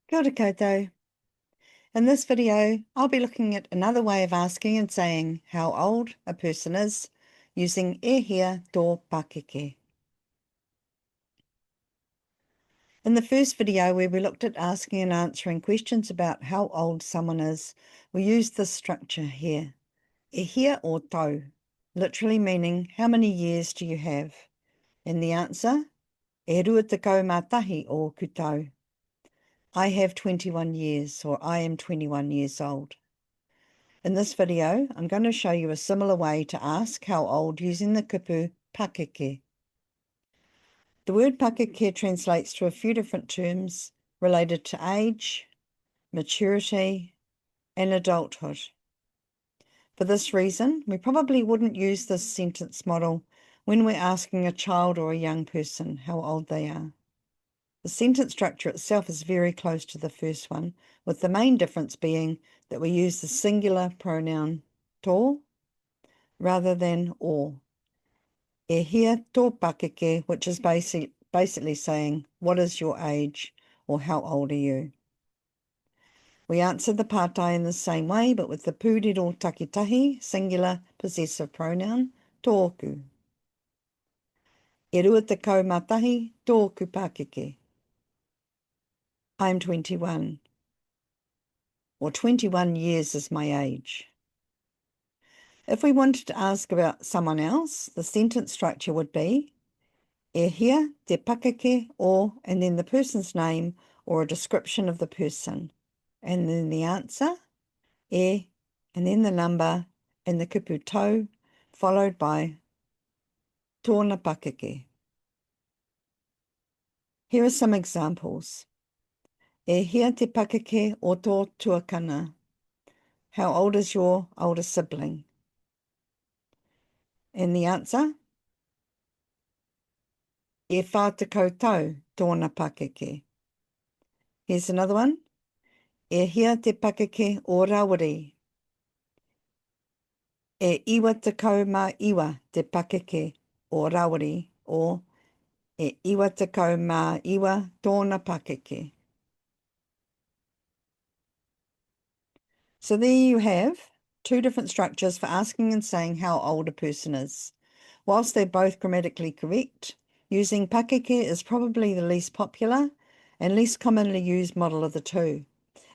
Kia ora koutou. In this video, I'll be looking at another way of asking and saying how old a person is using e hea tō Pakeke. In the first video where we looked at asking and answering questions about how old someone is, we used this structure here, e hea or tau, literally meaning how many years do you have? And the answer, e rua tekau mātahi o koutou. I have 21 years, or I am 21 years old. In this video, I'm going to show you a similar way to ask how old using the kupu Pakeke. The word Pakeke translates to a few different terms related to age, maturity, and adulthood. For this reason, we probably wouldn't use this sentence model when we're asking a child or a young person how old they are. The sentence structure itself is very close to the first one, with the main difference being that we use the singular pronoun tō rather than o. E hea tō Pakeke, which is basically saying, what is your age, or how old are you? We answer the pātai in the same way, but with the pūrero takitahi, singular possessive pronoun, tōku. E rua tekau mātahi, tōku Pakeke. I'm 21, or 21 years is my age. If we wanted to ask about someone else, the sentence structure would be e hea te Pakeke, or, and then the person's name or a description of the person. And then the answer, e, and then the number, and the kupu tau, followed by tōna Pakeke. Here are some examples. E hea te Pakeke o tō tuakana. How old is your older sibling? And the answer, e whātakau tau tōna Pakeke. Here's another one. E hea te Pakeke o Rawiri. E iwa tekau mā iwa te Pakeke o Rawiri, or e iwa tekau mā iwa tōna Pakeke. So there you have two different structures for asking and saying how old a person is. Whilst they're both grammatically correct, using Pakeke is probably the least popular and least commonly used model of the two.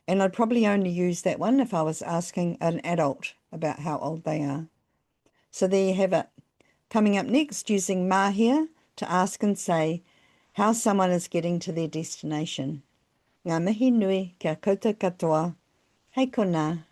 And I'd probably only use that one if I was asking an adult about how old they are. So there you have it. Coming up next, using māhia to ask and say how someone is getting to their destination. Ngā mihi nui kia koutou katoa. Hei kona.